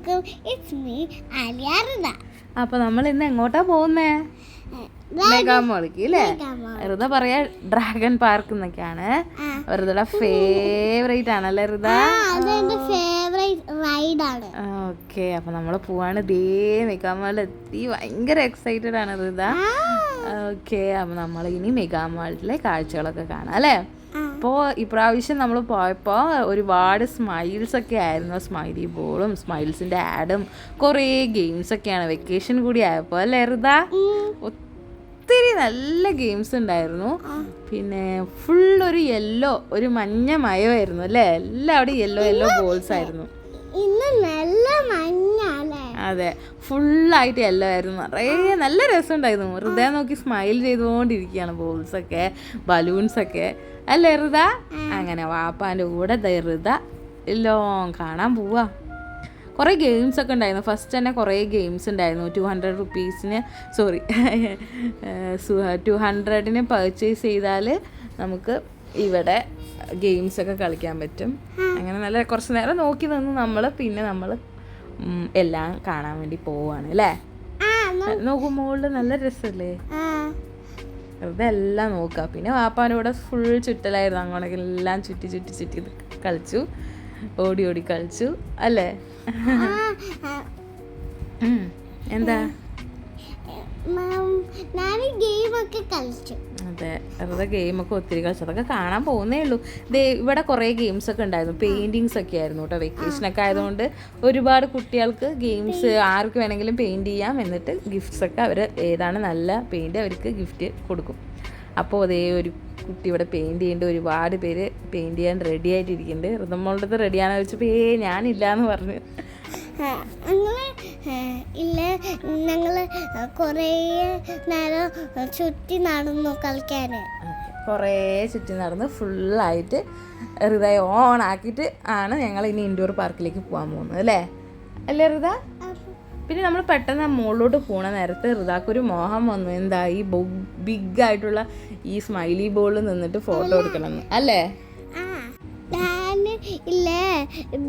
welcome. It's me, Alia Rida. അപ്പൊ നമ്മൾ ഇന്ന് എങ്ങോട്ടാ പോകുന്നേ? മെഗാമോളിക്ക് അല്ലേ? ഋത പറയാ ഡ്രാഗൺ പാർക്ക് എന്നൊക്കെയാണ്. ഋതയുടെ ഫേവറേറ്റ് ആണല്ലേ ഋത? ഓക്കെ, അപ്പൊ നമ്മള് പോവാണ്. ദേ മെഗാമോളിൽ എത്തി. ഭയങ്കര എക്സൈറ്റഡ് ആണ് ഋത. ഓക്കെ, അപ്പൊ നമ്മൾ ഇനി മെഗാമോളിലെ കാഴ്ചകളൊക്കെ കാണാം അല്ലേ? അപ്പോൾ ഇപ്രാവശ്യം നമ്മൾ പോയപ്പോൾ ഒരുപാട് സ്മൈൽസ് ഒക്കെ ആയിരുന്നു. സ്മൈലി ബോളും സ്മൈൽസിൻ്റെ ആഡും കുറേ ഗെയിംസൊക്കെയാണ്. വെക്കേഷൻ കൂടി ആയപ്പോൾ അല്ലേ ഋത? ഒത്തിരി നല്ല ഗെയിംസ് ഉണ്ടായിരുന്നു. പിന്നെ ഫുൾ ഒരു യെല്ലോ, ഒരു മഞ്ഞ മയമായിരുന്നു അല്ലേ? എല്ലാവരും യെല്ലോ ബോൾസ് ആയിരുന്നു. അതെ, ഫുള്ളായിട്ട് യെല്ലോ ആയിരുന്നു. നിറയെ നല്ല രസമുണ്ടായിരുന്നു. ഹൃദയ നോക്കി സ്മൈൽ ചെയ്തുകൊണ്ടിരിക്കുകയാണ് ബോൾസൊക്കെ ബലൂൺസൊക്കെ അല്ലേ ഋത? അങ്ങനെ വാപ്പാൻ്റെ കൂടെ ഋത എല്ലാം കാണാൻ പോവാ. കുറേ ഗെയിംസ് ഒക്കെ ഉണ്ടായിരുന്നു. ഫസ്റ്റ് തന്നെ കുറേ ഗെയിംസ് ഉണ്ടായിരുന്നു. 200 റുപ്പീസിന് 200 പർച്ചേസ് ചെയ്താൽ നമുക്ക് ഇവിടെ ഗെയിംസൊക്കെ കളിക്കാൻ പറ്റും. അങ്ങനെ നല്ല കുറച്ച് നേരം നോക്കി നിന്ന് നമ്മൾ എല്ലാം കാണാൻ വേണ്ടി പോവാണ് അല്ലേ? നോക്കുമ്പോൾ നല്ല രസമല്ലേ? ഇതെല്ലാം നോക്കുക. പിന്നെ വാപ്പാനോടെ ഫുൾ ചുറ്റലായിരുന്നു. അങ്ങോട്ടൊക്കെ എല്ലാം ചുറ്റി കളിച്ചു, ഓടി കളിച്ചു അല്ലേ? എന്താ അതെ, വെറുതെ ഗെയിമൊക്കെ ഒത്തിരി കളിച്ചു. അതൊക്കെ കാണാൻ പോകുന്നേ ഉള്ളൂ. ഇവിടെ കുറേ ഗെയിംസ് ഒക്കെ ഉണ്ടായിരുന്നു. പെയിൻറ്റിങ്സ് ഒക്കെ ആയിരുന്നു കേട്ടോ. വെക്കേഷനൊക്കെ ആയതുകൊണ്ട് ഒരുപാട് കുട്ടികൾക്ക് ഗെയിംസ് ആർക്ക് വേണമെങ്കിലും പെയിൻറ്റ് ചെയ്യാം. എന്നിട്ട് ഗിഫ്റ്റ്സ് ഒക്കെ അവർ ഏതാണ് നല്ല പെയിൻറ്റ് അവർക്ക് ഗിഫ്റ്റ് കൊടുക്കും. അപ്പോൾ അതേ ഒരു കുട്ടി ഇവിടെ പെയിൻറ്റ് ചെയ്യേണ്ട ഒരുപാട് പേര് പെയിൻറ്റ് ചെയ്യാൻ റെഡി ആയിട്ടിരിക്കുന്നുണ്ട്. ഋതമ്മളുടെ റെഡിയാണെന്ന് വെച്ചപ്പോൾ ഞാനില്ല എന്ന് പറഞ്ഞു. ഞങ്ങൾ കുറേ നേരം ചുറ്റി നടന്നു കളിക്കാൻ. കുറേ ചുറ്റി നടന്ന് ഫുള്ളായിട്ട് ഹൃദയ ഓൺ ആക്കിയിട്ട് ആണ് ഞങ്ങൾ ഇനി ഇൻഡോർ പാർക്കിലേക്ക് പോകാൻ പോകുന്നത് അല്ലേ? അല്ലേ ഋത? പിന്നെ നമ്മൾ പെട്ടെന്ന് മുകളിലോട്ട് പോകണ നേരത്തെ ഋതാക്കൊരു മോഹം വന്നു. എന്താ ഈ ബിഗ് ആയിട്ടുള്ള ഈ സ്മൈലി ബോളിൽ നിന്നിട്ട് ഫോട്ടോ എടുക്കണമെന്ന് അല്ലേ?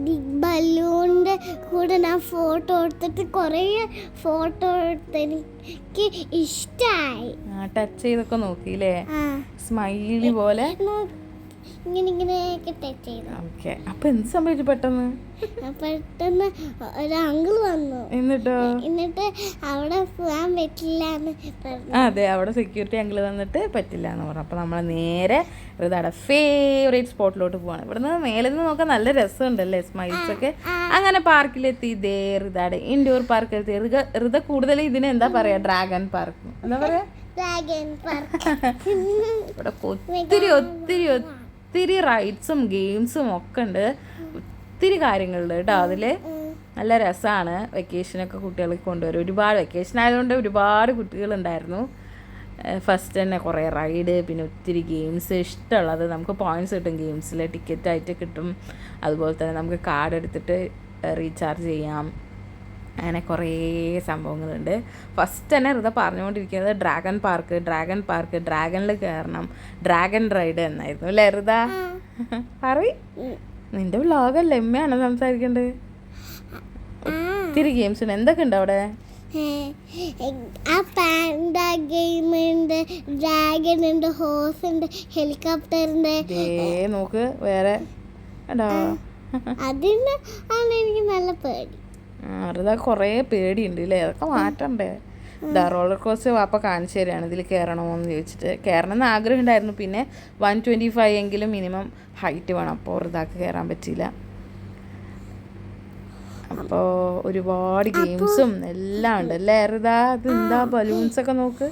ബിഗ് ബലൂണിന്റെ കൂടെ ഞാൻ ഫോട്ടോ എടുത്തിട്ട് കുറേ ഫോട്ടോ എടുത്ത് എനിക്ക് ഇഷ്ടമായി. ടച്ച് ചെയ്തൊക്കെ നോക്കിയില്ലേ? സ്മൈലി പോലെ ഇങ്ങനെയൊക്കെ ടച്ച് ചെയ്തു. ഓക്കെ, അപ്പൊ എന്ത് സംഭവിച്ചു? പെട്ടെന്ന് ഒരു അങ്കിൾ വന്നു. എന്നിട്ട് അവിടെ പോകാൻ പറ്റില്ല എന്ന് പറഞ്ഞു. അതെ, അവിടെ സെക്യൂരിറ്റി അങ്കിൾ വന്നിട്ട് പറ്റില്ല എന്ന് പറഞ്ഞു. അപ്പൊ നമ്മൾ നേരെ ഋതയുടെ ഫേവറേറ്റ് സ്പോട്ടിലോട്ട് പോവാണ്. ഇവിടുന്ന് മേലെ നിന്ന് നോക്കാൻ നല്ല രസമുണ്ടല്ലേ സ്മൈൽസ് ഒക്കെ. അങ്ങനെ പാർക്കിലെത്തി. ഇതേ ഋതയുടെ ഇൻഡോർ പാർക്കിലെത്തി. ഋത കൂടുതൽ ഇതിന് എന്താ പറയാ? ഡ്രാഗൺ പാർക്ക് എന്താ പറയാ? ഇവിടെ ഒത്തിരി റൈഡ്സും ഗെയിംസും ഒക്കെ ഉണ്ട്. ഒത്തിരി കാര്യങ്ങളുണ്ട് കേട്ടോ അതിൽ. നല്ല രസമാണ്. വെക്കേഷനൊക്കെ കുട്ടികൾക്ക് കൊണ്ടുവരും. ഒരുപാട് വെക്കേഷൻ ആയതുകൊണ്ട് ഒരുപാട് കുട്ടികളുണ്ടായിരുന്നു. ഫസ്റ്റ് തന്നെ കുറേ റൈഡ്, പിന്നെ ഒത്തിരി ഗെയിംസ്. ഇഷ്ടമുള്ളത് നമുക്ക് പോയിൻറ്റ്സ് കിട്ടും ഗെയിംസിൽ, ടിക്കറ്റായിട്ട് കിട്ടും. അതുപോലെ തന്നെ നമുക്ക് കാർഡ് എടുത്തിട്ട് റീചാർജ് ചെയ്യാം. അങ്ങനെ കുറേ സംഭവങ്ങളുണ്ട്. ഫസ്റ്റ് തന്നെ ഋത പറഞ്ഞുകൊണ്ടിരിക്കുന്നത് ഡ്രാഗൺ പാർക്ക് ഡ്രാഗണിൽ കയറണം, ഡ്രാഗൺ റൈഡ് എന്നായിരുന്നു അല്ലേ ഋത? നിന്റെ വ്ളോഗല്ലേ, എമ്മയാണ് സംസാരിക്കേണ്ടത്. ഒത്തിരി ഗെയിംസ് ഉണ്ട്. എന്തൊക്കെ ഉണ്ട് അവിടെ? ഡ്രാഗൺ ഉണ്ട്, ഹോഴ്സ് ഉണ്ട്, ഹെലികോപ്റ്റർ ഉണ്ട്. നോക്ക് വേറെ അതിന് ആണ് എനിക്ക് നല്ല പേടി. ഋത കുറേ പേടിയുണ്ട് അല്ലേ? അതൊക്കെ മാറ്റണ്ടേ? റോളർ കോസ്റ്റർ വാപ്പ കാണിച്ചു തരാണ്. ഇതിൽ കയറണമെന്ന് ചോദിച്ചിട്ട് കയറണമെന്ന് ആഗ്രഹം ഉണ്ടായിരുന്നു. പിന്നെ 125 എങ്കിലും മിനിമം ഹൈറ്റ് വേണം. അപ്പോൾ ഋതാക്ക് കയറാൻ പറ്റിയില്ല. അപ്പോൾ ഒരുപാട് ഗെയിംസും എല്ലാം ഉണ്ട് അല്ലേ ഋത? അത് എന്താ ബലൂൺസ് ഒക്കെ നോക്ക്,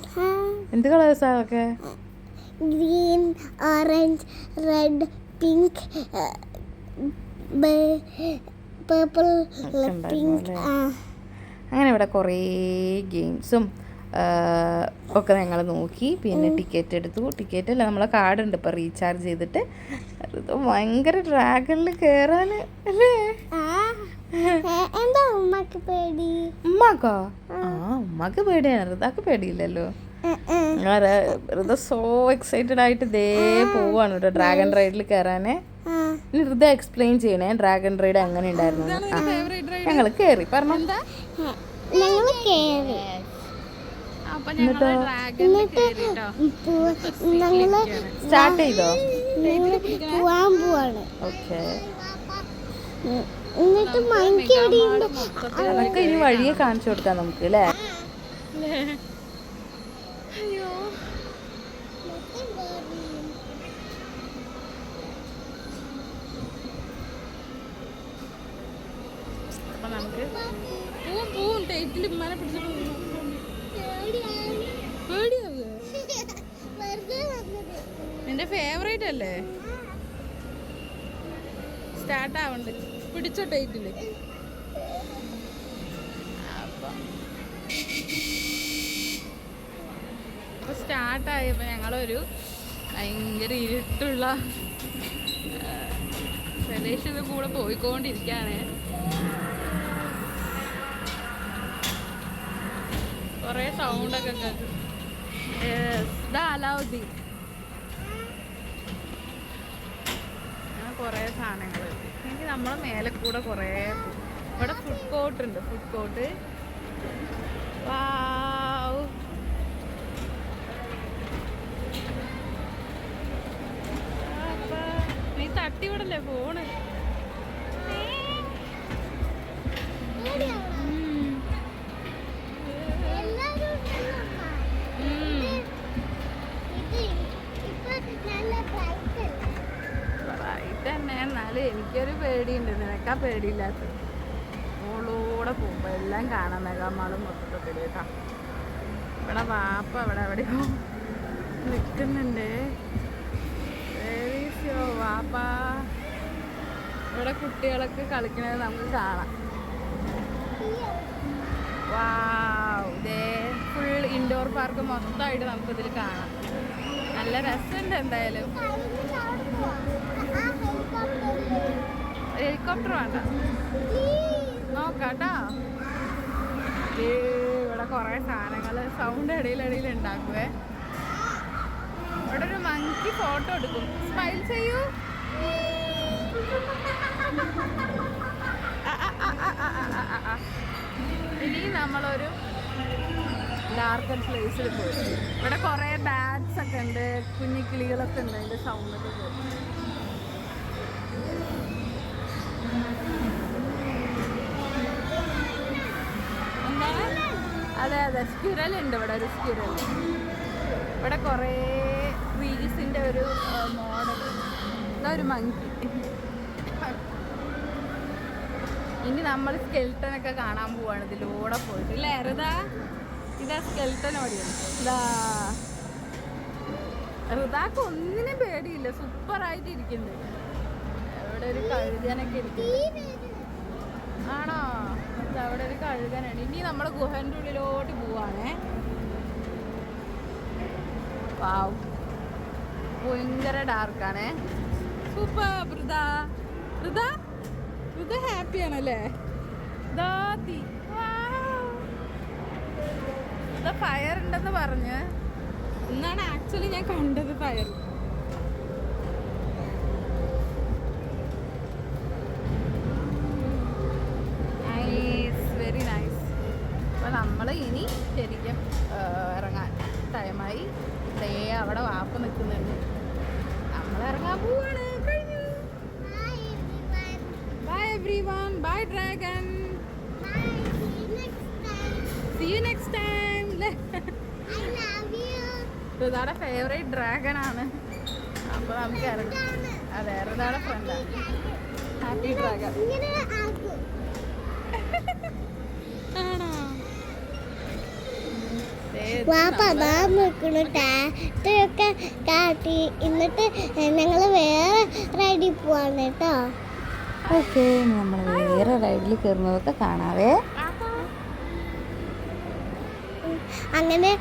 എന്ത് കളേഴ്സാ അതൊക്കെ? Green, orange, red, pink, purple, pink. അങ്ങനെ ഇവിടെ കുറേ ഗെയിംസും ഒക്കെ ഞങ്ങൾ നോക്കി. പിന്നെ ടിക്കറ്റ് എടുത്തു. ടിക്കറ്റ് അല്ല, നമ്മളെ കാർഡ് ഉണ്ട് ഇപ്പോൾ റീചാർജ് ചെയ്തിട്ട്. ഇത് ഭയങ്കര ഡ്രാഗണിൽ കയറാൻ അല്ലേ? എന്താ ഉമ്മക്ക് പേടി? ഉമ്മക്കോ? ഉമ്മക്ക് പേടിയാണ്, ഋതാക്ക് പേടിയില്ലല്ലോ. ഋത സോ എക്സൈറ്റഡ് ആയിട്ട് ദേ പോവാണ് കേട്ടോ ഡ്രാഗൺ റൈഡിൽ കയറാൻ. ഇനി ഹൃദയ എക്സ്പ്ലെയിൻ ചെയ്യണേ ഡ്രാഗൺ റൈഡ് എങ്ങനെ ഉണ്ടായിരുന്നു. ഞങ്ങൾ കയറി പറഞ്ഞു. ഞങ്ങൾ കേറി എന്നിട്ടോ ഞങ്ങള് സ്റ്റാർട്ട് ചെയ്തോ? പോവാൻ പോവാണ്. ഓക്കെ, എന്നിട്ട് മങ്കി അടിയുണ്ട്. അതൊക്കെ ഇനി വഴിയെ കാണിച്ചു കൊടുക്കാം നമുക്ക് അല്ലേ. നിന്റെ ഫേവറേറ്റ് അല്ലേ? സ്റ്റാർട്ട് ആവണ്ട്, പിടിച്ചോ ടൈറ്റില്. അപ്പൊ സ്റ്റാർട്ടായപ്പോ ഞങ്ങളൊരു ഭയങ്കര ഇരുട്ടുള്ള പ്രദേശത്ത് കൂടെ പോയിക്കൊണ്ടിരിക്കുകയാണ്. കൊറേ സൗണ്ടൊക്കെ കേൾക്കും. അലാവുദ്ദീൻ കുറേ സാധനങ്ങൾ എനിക്ക് നമ്മളെ മേലെ കൂടെ കുറേ ഇവിടെ ഫുഡ് കോർട്ട് ഉണ്ട്. ഫുഡ് കോർട്ട് നീ തട്ടിവിടല്ലേ ഫോണ്. തന്നെ എന്നാലും എനിക്കൊരു പേടിയുണ്ട്, നിനക്കാ പേടിയില്ലാത്ത. മോളൂടെ പോകുമ്പോൾ എല്ലാം കാണാം. മെഗാമാളും മൊത്തത്തിൽ കേട്ടോ. ഇവിടെ വാപ്പ ഇവിടെ എവിടെയോ നിൽക്കുന്നുണ്ട്. വാപ്പ ഇവിടെ കുട്ടികളൊക്കെ കളിക്കുന്നത് നമുക്ക് കാണാം. വാവ്, ഫുൾ ഇൻഡോർ പാർക്ക് മൊത്തമായിട്ട് നമുക്കിതിൽ കാണാം. നല്ല രസമുണ്ട്. എന്തായാലും ഹെലികോപ്റ്റർ വേണ്ട, നോക്കാട്ടോ. ഇവിടെ കുറേ സാധനങ്ങൾ സൗണ്ട് ഇടയിലിടയിൽ ഉണ്ടാക്കുവേ. ഇവിടെ ഒരു മങ്കി ഫോട്ടോ എടുക്കും. സ്മൈൽ ചെയ്യൂ. ഇനി നമ്മളൊരു ഡാർക്കൻ പ്ലേസിൽ പോയി. ഇവിടെ കുറേ ബാറ്റ്സ് ഒക്കെ ഉണ്ട്, കുഞ്ഞിക്കിളികളൊക്കെ ഉണ്ട്. അതിൻ്റെ സൗണ്ടൊക്കെ കേൾക്കും. എന്താണ്? അതെ അതെ, സ്ക്വിറലുണ്ട് ഇവിടെ. ഒരു സ്ക്വിറൽ. ഇവിടെ കുറേ ട്രീസിൻ്റെ ഒരു മോഡൽ. ഇതാ ഒരു മങ്കി. ഇനി നമ്മൾ സ്കെൽട്ടനൊക്കെ കാണാൻ പോവാണ് ഇതിലൂടെ പോയിട്ട്. ഇല്ലേ ഋതാ? ഇതാ സ്കെൽട്ടൻ ഓടിയാണ്. ഇതാ ഋതാക്ക് ഒന്നിനും പേടിയില്ല, സൂപ്പറായിട്ട് ഇരിക്കുന്നുണ്ട്. അവിടെ ഒരു കഴുകനൊക്കെ ഇരിക്കുന്നു. ആണോ? അവിടെ ഒരു കഴുകനാണ്. ഇനി നമ്മൾ ഗുഹൻ്റെ ഉള്ളിലോട്ട് പോവാണേ. വാവ്, ഭയങ്കര ഡാർക്കാണേ. സൂപ്പർ. ഋത ഹാപ്പിയാണല്ലേ? ഫയർ ഉണ്ടെന്ന് പറഞ്ഞ് എന്നാണ് ആക്ച്വലി ഞാൻ കണ്ടത്. Fire nice, very nice. അപ്പോൾ നമ്മൾ ഇനി ശരിക്കും ഇറങ്ങാൻ ടൈമായി. അവിടെ വാപ്പ നിൽക്കുന്നുണ്ട്. നമ്മൾ ഇറങ്ങാൻ പോവാണ്. കഴിഞ്ഞു. Bye everyone. Bye dragon. See you next time. I love you. ഋതാടെ ഫേവറേറ്റ് ഡ്രാഗൺ ആണ്. അപ്പോൾ നമുക്ക് ഇറങ്ങാം. അതെ, ഋതാടെ ഫ്രണ്ടാണ്. Happy dragon. ആണോ? ടാറ്റൊക്കെ കാട്ടി. എന്നിട്ട് ഞങ്ങൾ വേറെ റൈഡിൽ പോവാണ് കേട്ടോ. ഓക്കെ, നമ്മൾ വേറെ റൈഡിൽ കയറുന്നതൊക്കെ കാണാവേ. അങ്ങനെ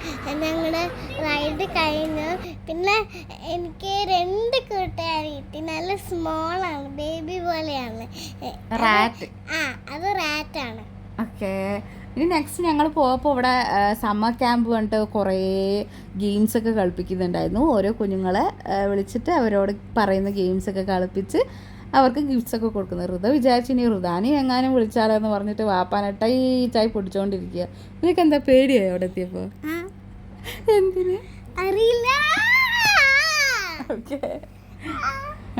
ഞങ്ങളുടെ റൈഡ് കഴിഞ്ഞു. പിന്നെ എനിക്ക് 2 കൂട്ടുകാർ കിട്ടി. നല്ല സ്മോളാണ്, ബേബി പോലെയാണ്. അത് റാറ്റാണ്. ഓക്കെ, ഇനി നെക്സ്റ്റ് ഞങ്ങൾ പോയപ്പോൾ ഇവിടെ സമ്മർ ക്യാമ്പ് പറഞ്ഞിട്ട് കുറേ ഗെയിംസൊക്കെ കളിപ്പിക്കുന്നുണ്ടായിരുന്നു. ഓരോ കുഞ്ഞുങ്ങളെ വിളിച്ചിട്ട് അവരോട് പറയുന്ന ഗെയിംസൊക്കെ കളിപ്പിച്ച് അവർക്ക് ഗിഫ്റ്റ്സ് ഒക്കെ കൊടുക്കുന്നത്. ഋത വിചാരിച്ചു ഇനി ഋതാനി എങ്ങാനും വിളിച്ചാലോ എന്ന് പറഞ്ഞിട്ട് വാപ്പാനെ ടൈറ്റായി പൊടിച്ചോണ്ടിരിക്കുക. നിനക്ക് എന്താ പേടിയായോ അവിടെ എത്തിയപ്പോൾ? എന്തിന് അറിയില്ല. ഓക്കെ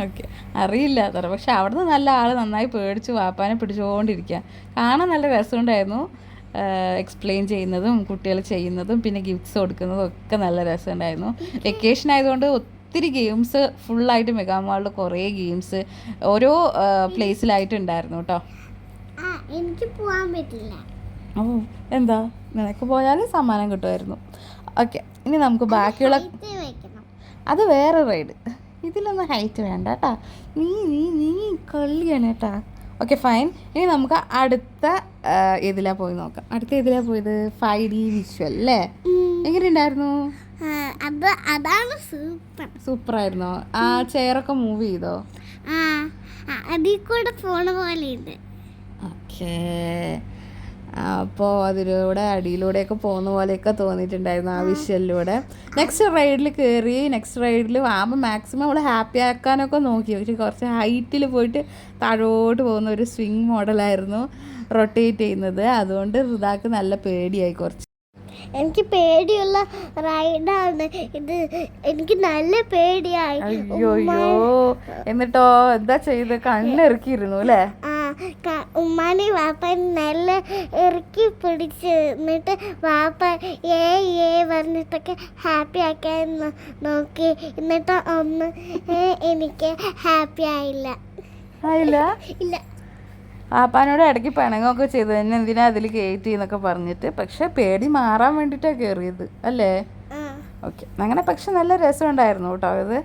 ഓക്കെ അറിയില്ല അത്ര. പക്ഷെ അവിടുന്ന് നല്ല ആൾ നന്നായി പേടിച്ച് വാപ്പാനെ പിടിച്ചുകൊണ്ടിരിക്കുക. കാണാൻ നല്ല രസമുണ്ടായിരുന്നു. എക്സ്പ്ലെയിൻ ചെയ്യുന്നതും കുട്ടികൾ ചെയ്യുന്നതും പിന്നെ ഗിഫ്റ്റ്സ് കൊടുക്കുന്നതും ഒക്കെ നല്ല രസമുണ്ടായിരുന്നു. വെക്കേഷൻ ആയതുകൊണ്ട് ഒത്തിരി ഗെയിംസ് ഫുള്ളായിട്ട് മെഗാമാളിൽ കുറേ ഗെയിംസ് ഓരോ പ്ലേസിലായിട്ടുണ്ടായിരുന്നു കേട്ടോ. എനിക്ക് പോകാൻ പറ്റില്ല. ഓ എന്താ, നിനക്ക് പോയാൽ സമ്മാനം കിട്ടുമായിരുന്നു. ഓക്കെ, ഇനി നമുക്ക് ബാക്കിയുള്ള അത് വേറെ റൈഡ്. ഇതിലൊന്നും ഹൈറ്റ് വേണ്ട കേട്ടാ. നീ നീ നീ കളിയാണ് കേട്ടാ. Okay fine. ഇനി നമുക്ക് അടുത്ത ഇതിലാണ് പോയി നോക്കാം. അടുത്ത ഇതിലാണ് പോയത് 5D വിഷ്വൽ അല്ലേ? എങ്ങനെയുണ്ടായിരുന്നു? അതാണ് സൂപ്പറായിരുന്നോ? ആ ചെയറൊക്കെ മൂവ് ചെയ്തോ? അതിൽ കൂടെ പോണ പോലെയുണ്ട്. ഓക്കേ, അപ്പോൾ അതിലൂടെ അടിയിലൂടെയൊക്കെ പോകുന്ന പോലെയൊക്കെ തോന്നിയിട്ടുണ്ടായിരുന്നു ആ വിഷ്വലിലൂടെ. നെക്സ്റ്റ് റൈഡിൽ കയറി. നെക്സ്റ്റ് റൈഡിൽ ആകുമ്പോൾ മാക്സിമം അവൾ ഹാപ്പി ആക്കാനൊക്കെ നോക്കി. പക്ഷേ കുറച്ച് ഹൈറ്റിൽ പോയിട്ട് താഴോട്ട് പോകുന്ന ഒരു സ്വിങ് മോഡലായിരുന്നു റൊട്ടേറ്റ് ചെയ്യുന്നത്. അതുകൊണ്ട് ഋതാക്ക് നല്ല പേടിയായി കുറച്ച്. എനിക്ക് പേടിയുള്ള റൈഡാണ് ഇത്. എനിക്ക് നല്ല പേടിയായി. അയ്യോ, എന്നിട്ടോ എന്താ ചെയ്ത്? കണ്ണിറക്കിയിരുന്നു അല്ലേ? ഉമ്മാനെ വാപ്പാനെ നല്ല ഇറക്കി പിടിച്ച് എന്നിട്ട് വാപ്പ ഏ പറഞ്ഞിട്ടൊക്കെ ഹാപ്പി ആക്കാൻ നോക്കി. എന്നിട്ട് ഒന്ന് എനിക്ക് ഹാപ്പി ആയില്ല. ഇല്ല. ആപ്പാനോട് ഇടയ്ക്ക് പിണങ്ങൊക്കെ ചെയ്തു, എന്നെ എന്തിനാ അതിൽ കയറ്റി എന്നൊക്കെ പറഞ്ഞിട്ട്. പക്ഷെ പേടി മാറാൻ വേണ്ടിയിട്ടാണ് കയറിയത് അല്ലേ? ഓക്കെ, അങ്ങനെ. പക്ഷെ നല്ല രസമുണ്ടായിരുന്നു കേട്ടോ. ഇത്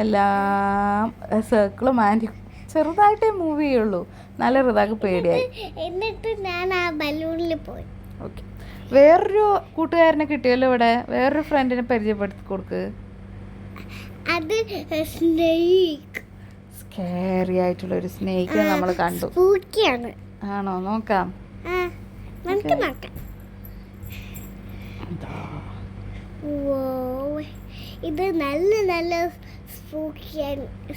എല്ലാം സർക്കിളും ആൻറ്റി ചെറുതായിട്ടേ മൂവ് ചെയ്യുള്ളൂ. നല്ല ഋതാക്ക് പേടിയായി. എന്നിട്ട് ഞാൻ ആ ബലൂണിൽ പോയി. ഓക്കെ, വേറൊരു കൂട്ടുകാരനെ കിട്ടിയല്ലോ ഇവിടെ. വേറൊരു ഫ്രണ്ടിനെ പരിചയപ്പെടുത്തി കൊടുക്ക്. അത് സ്നേക്ക്. സ്കേറി ആയിട്ടുള്ള ഒരു സ്നേക്ക് നമ്മൾ കണ്ടു. ആണോ? നോക്കാം. ഇത് നല്ല നല്ല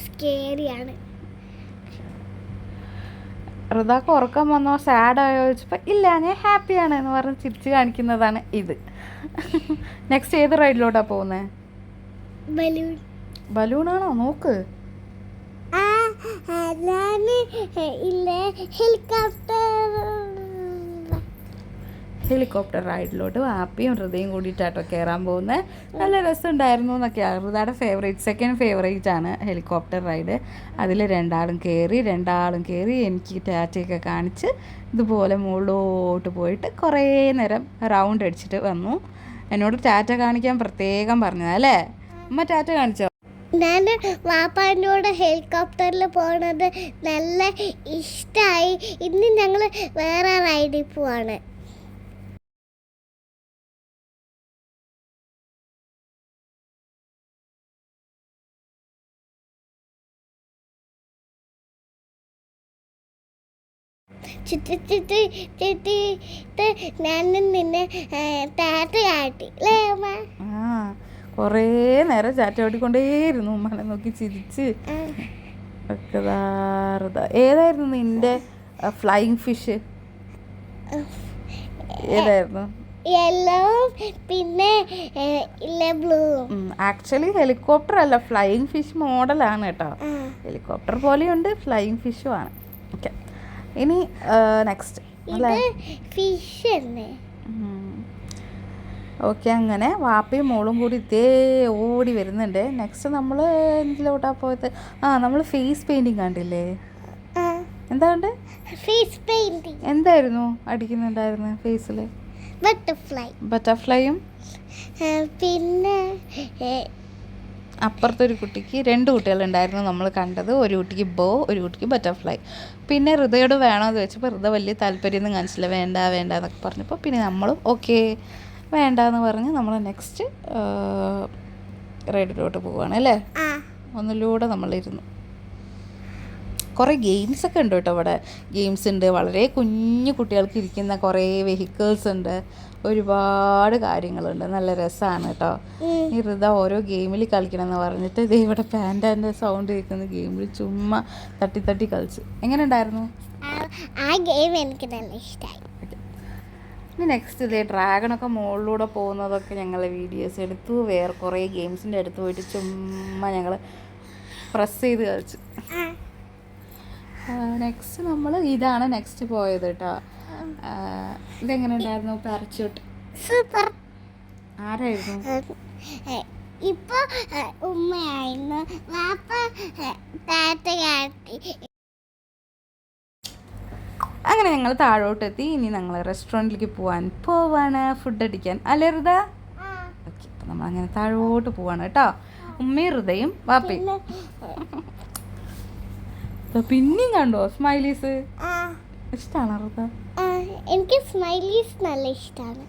സ്കേറിയാണ്. ഋതാക്ക് ഉറക്കം വന്നോ സാഡായോ ചോദിച്ചപ്പോൾ ഇല്ല ഞാൻ ഹാപ്പിയാണ് എന്ന് പറഞ്ഞ് ചിരിച്ച് കാണിക്കുന്നതാണ് ഇത്. നെക്സ്റ്റ് ഏത് റൈഡിലോട്ടാണ് പോകുന്നത്? ബലൂണാണോ? നോക്ക്. ഹെലികോപ്റ്റർ റൈഡിലോട്ട് വാപ്പിയും ഹൃദയം കൂടിയിട്ടാട്ടോ കയറാൻ പോകുന്നത്. നല്ല രസമുണ്ടായിരുന്നു എന്നൊക്കെയാണ്. ഹൃദയുടെ സെക്കൻഡ് ഫേവറേറ്റ് ആണ് ഹെലികോപ്റ്റർ റൈഡ്. അതിൽ രണ്ടാളും കയറി എനിക്ക് ടാറ്റയൊക്കെ കാണിച്ച് ഇതുപോലെ മുകളിലോട്ട് പോയിട്ട് കുറേ നേരം റൗണ്ട് അടിച്ചിട്ട് വന്നു. എന്നോട് ടാറ്റ കാണിക്കാൻ പ്രത്യേകം പറഞ്ഞതല്ലേ? അമ്മ ടാറ്റ കാണിച്ചോ? ഞാൻ വാപ്പാനോട് ഹെലികോപ്റ്ററിൽ പോണത് നല്ല ഇഷ്ടമായി. ഇന്ന് ഞങ്ങൾ വേറെ റൈഡിൽ പോവാണ്. ചുറ്റിട്ട് ഞാൻ നിന്നെ ടാറ്റ കാട്ടി അല്ലേ അമ്മ? കുറേ നേരം ചാറ്റ ഓടിക്കൊണ്ടേയിരുന്നു. ഉമ്മനെ നോക്കി ചിരിച്ച് ഒക്കെ. ഏതായിരുന്നു നിന്റെ ഫ്ലൈയിങ് ഫിഷ്? ഏതായിരുന്നു? യെല്ലോ പിന്നെ ബ്ലൂ. ആക്ച്വലി ഹെലികോപ്റ്റർ അല്ല, ഫ്ലൈയിങ് ഫിഷ് മോഡലാണ് കേട്ടോ. ഹെലികോപ്റ്റർ പോലെയുണ്ട്, ഫ്ലൈയിങ് ഫിഷും ആണ്. ഓക്കെ, ഇനി നെക്സ്റ്റ് ഫിഷ് തന്നെ. ഓക്കെ, അങ്ങനെ വാപ്പയും മോളും കൂടി ഇതേ ഓടി വരുന്നുണ്ട്. നെക്സ്റ്റ് നമ്മൾ എന്തിലോട്ടാ പോയത്? നമ്മൾ ഫേസ് പെയിൻറ്റിങ് കണ്ടില്ലേ? എന്താ കണ്ട്? Face painting. എന്തായിരുന്നു അടിക്കുന്നുണ്ടായിരുന്നു ഫേസിൽ? ബട്ടർഫ്ലൈയും പിന്നെ അപ്പുറത്തൊരു കുട്ടിക്ക് 2 കുട്ടികളുണ്ടായിരുന്നു നമ്മൾ കണ്ടത്. ഒരു കുട്ടിക്ക് ബോ, ഒരു കുട്ടിക്ക് ബട്ടർഫ്ലൈ. പിന്നെ ഹൃദയോട് വേണമെന്ന് ചോദിച്ചപ്പോൾ ഹൃദയ വലിയ താല്പര്യമൊന്നും കാണിച്ചില്ല. വേണ്ട എന്നൊക്കെ പറഞ്ഞപ്പോൾ പിന്നെ നമ്മളും ഓക്കെ വേണ്ടെന്ന് പറഞ്ഞ് നമ്മൾ നെക്സ്റ്റ് റൈഡിലോട്ട് പോവുകയാണ് അല്ലേ? ഒന്നിലൂടെ നമ്മളിരുന്നു. കുറേ ഗെയിംസൊക്കെ ഉണ്ട് കേട്ടോ ഇവിടെ. ഗെയിംസ് ഉണ്ട്, വളരെ കുഞ്ഞു കുട്ടികൾക്ക് ഇരിക്കുന്ന കുറേ വെഹിക്കിൾസ് ഉണ്ട്, ഒരുപാട് കാര്യങ്ങളുണ്ട്. നല്ല രസമാണ് കേട്ടോ. ഈ ഋത ഓരോ ഗെയിമിൽ കളിക്കണം എന്ന് പറഞ്ഞിട്ട് ഇത് ഇവിടെ പാൻറ്റാൻ്റെ സൗണ്ട് കേൾക്കുന്ന ഗെയിമിൽ ചുമ്മാ തട്ടി തട്ടി കളിച്ച്. എങ്ങനെ ഉണ്ടായിരുന്നു? ആ ഗെയിം എനിക്ക് നല്ല ഇഷ്ടമായി. ഇനി നെക്സ്റ്റ് ഇതേ ഡ്രാഗണൊക്കെ മുകളിലൂടെ പോകുന്നതൊക്കെ ഞങ്ങൾ വീഡിയോസ് എടുത്തു. വേറെ കുറേ ഗെയിംസിൻ്റെ അടുത്ത് പോയിട്ട് ചുമ്മാ ഞങ്ങൾ പ്രസ് ചെയ്ത് കളിച്ചു. നെക്സ്റ്റ് നമ്മൾ ഇതാണ് നെക്സ്റ്റ് പോയത് കേട്ടോ. ഇതെങ്ങനെ ഉണ്ടായിരുന്നു? Parachute super. ആരായിരുന്നു? ഇപ്പൊ ഉമ്മയായിരുന്നു, വാപ്പ താത്ത കാട്ടി. അങ്ങനെ ഞങ്ങൾ താഴോട്ടെത്തി. ഇനി ഞങ്ങൾ റെസ്റ്റോറൻറ്റിലേക്ക് പോവാണ്, ഫുഡ് അടിക്കാൻ. അല്ലേ ഋത? ഓക്കെ, അപ്പം നമ്മളങ്ങനെ താഴോട്ട് പോവാണ് കേട്ടോ. ഉമ്മയും ഋതയും വാപ്പയും. പിന്നെയും കണ്ടോ സ്മൈലീസ്? ഇഷ്ടമാണോ ഋത? എനിക്ക് സ്മൈലീസ് നല്ല ഇഷ്ടമാണ്.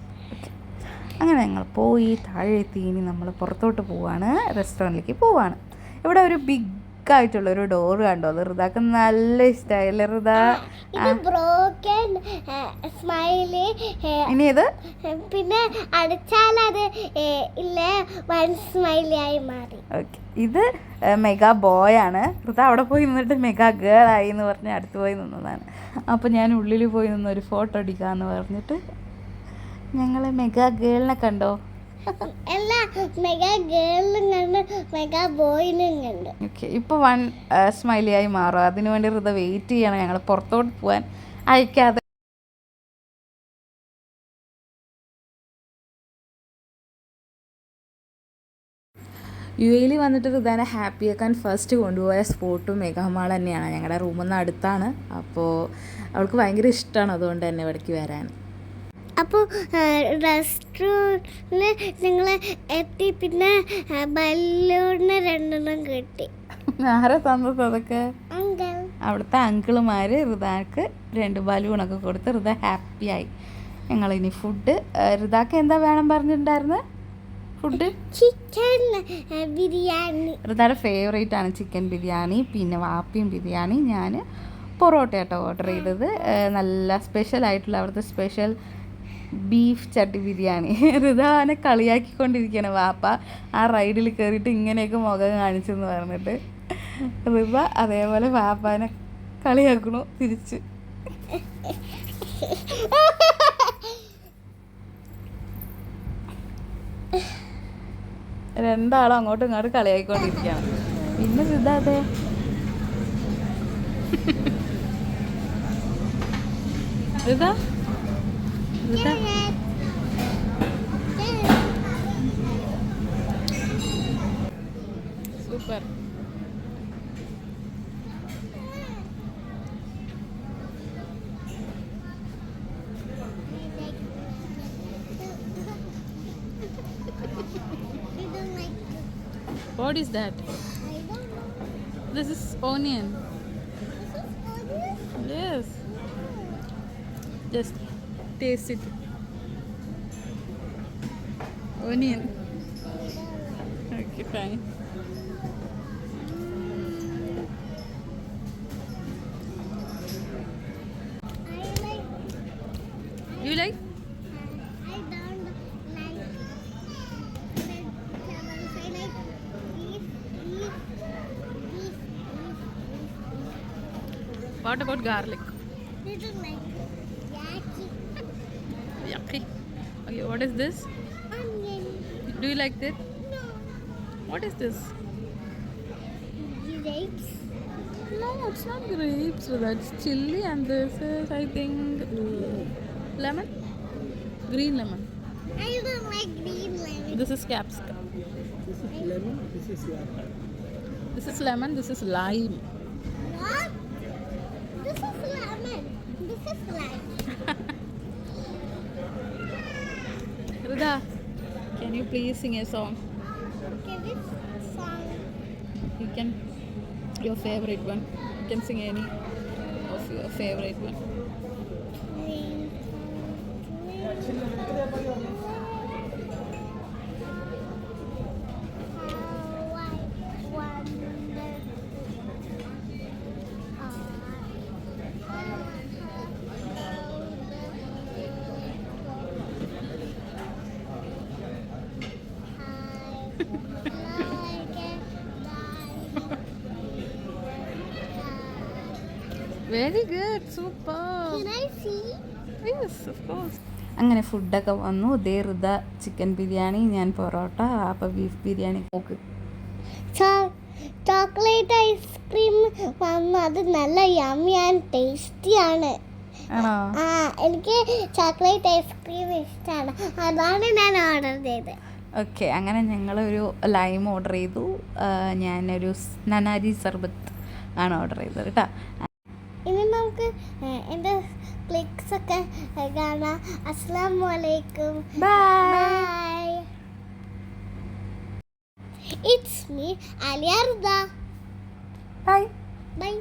അങ്ങനെ ഞങ്ങൾ പോയി താഴെ എത്തി. ഇനി നമ്മൾ പുറത്തോട്ട് പോവാണ്, റെസ്റ്റോറൻറ്റിലേക്ക് പോവാണ്. ഇവിടെ ഒരു ബിഗ് ആയിട്ടുള്ള ഒരു ഡോറ് കണ്ടോ? അത് ഋതാക്ക് നല്ല ഇഷ്ടമായില്ലേ ഋത? ഇനി ഇത് പിന്നെ അടച്ചാലത് ഇല്ലേ വൺ സ്മൈലി ആയി മാറി. ഓക്കെ, ഇത് മെഗാ ബോയ് ആണ്. ഋത അവിടെ പോയി നിന്നിട്ട് മെഗാ ഗേൾ ആയി എന്ന് പറഞ്ഞ് അടുത്ത് പോയി നിന്നതാണ്. അപ്പോൾ ഞാൻ ഉള്ളിൽ പോയി നിന്ന് ഒരു ഫോട്ടോ എടുക്കാമെന്ന് പറഞ്ഞിട്ട് ഞങ്ങൾ മെഗാ ഗേളിനെ കണ്ടോ? എല്ലാ മെഗാ ഗേളിനും കണ്ട് മെഗാ ബോയിനും കണ്ട്. ഓക്കെ, ഇപ്പോൾ വൺ സ്മൈലി ആയി മാറും. അതിനു വേണ്ടി ഋത വെയിറ്റ് ചെയ്യണം, ഞങ്ങൾ പുറത്തോട്ട് പോകാൻ അയക്കാതെ. UAE വന്നിട്ട് ഋതാനെ ഹാപ്പിയാക്കാൻ ഫസ്റ്റ് കൊണ്ടുപോയ സ്പോട്ടും മെഗാമാൾ തന്നെയാണ്. ഞങ്ങളുടെ റൂമിൽ നിന്ന് അടുത്താണ്. അപ്പോൾ അവൾക്ക് ഭയങ്കര ഇഷ്ടമാണ് അതുകൊണ്ട് തന്നെ ഇവിടേക്ക് വരാൻ. അപ്പോൾ റെസ്റ്റോറൻറ്റിൽ നിങ്ങൾ എത്തി. പിന്നെ ബലൂണിന് 2 കിട്ടി. ആരാ തന്നത് അതൊക്കെ? അങ്കിൾ. അവിടുത്തെ അങ്കിളുമാർ ഋതാക്ക് 2 ബലൂണൊക്കെ കൊടുത്ത് ഋത ഹാപ്പിയായി. ഞങ്ങളിനി ഫുഡ്. ഋതാക്ക് എന്താ വേണം പറഞ്ഞിട്ടുണ്ടായിരുന്നു? Food chicken biryani. ഋതയുടെ ഫേവറേറ്റ് ആണ് ചിക്കൻ ബിരിയാണി. പിന്നെ വാപ്പിയും ബിരിയാണി, ഞാൻ പൊറോട്ട കേട്ടോ ഓർഡർ ചെയ്തത്. നല്ല സ്പെഷ്യലായിട്ടുള്ള അവിടുത്തെ സ്പെഷ്യൽ ബീഫ് ചട്ടി ബിരിയാണി. ഋതാനെ കളിയാക്കിക്കൊണ്ടിരിക്കുകയാണ് വാപ്പ. ആ റൈഡിൽ കയറിയിട്ട് ഇങ്ങനെയൊക്കെ മുഖം കാണിച്ചെന്ന് പറഞ്ഞിട്ട് ഋത അതേപോലെ വാപ്പാനെ കളിയാക്കണു തിരിച്ച്. രണ്ടാളും അങ്ങോട്ടും ഇങ്ങോട്ടും കളിയാക്കിക്കൊണ്ടിരിക്കുകയാണ്. പിന്നെ ഋത അതെ ഋത super. What is that? I don't know. This is onion. This is onion? Yes. Just taste it. Onion. Okay, fine. I like. You like? I don't like vegetables. I like beef. What about garlic? I don't like yaki. Yucky. Okay, what is this? Onion. Do you like that? No. What is this? Grapes. No, it's not grapes. That's chili, and this is, I think, lemon. Green lemon. I don't like green lemon. This is capsicum. This is lemon, this is lemon. This is lemon. This is lime. What? This is lemon. This is lime. Rida, can you please sing a song? Okay, this song. You can, your favorite one. You can sing any of your favorite one. Very good super. Can I see? Yes of course. അങ്ങനെ ഫുഡൊക്കെ വന്നു. ദേ ഋത chicken biryani, ഞാൻ പൊറോട്ട, അപ്പോൾ beef biryani. നോക്ക് chocolate ice cream വന്നു. അത് നല്ല yummy and tasty ആണ്. ആണോ? ആ, എനിക്ക് ചോക്ലേറ്റ് ഐസ്ക്രീം ഇഷ്ടമാണ്. അതാണ് ഞാൻ ഓർഡർ ചെയ്തത്. ഓക്കെ, അങ്ങനെ ഞങ്ങളൊരു ലൈം ഓർഡർ ചെയ്തു. ഞാനൊരു നനാരി സർബത്ത് ആണ് ഓർഡർ ചെയ്തത് കേട്ടോ. ഇനി നമുക്ക് എൻ്റെ ക്ലിക്സ് ഒക്കെ കാണാം. അസ്സലാമു അലൈക്കും. Bye. It's me, Alia Ruda. Bye. Bye.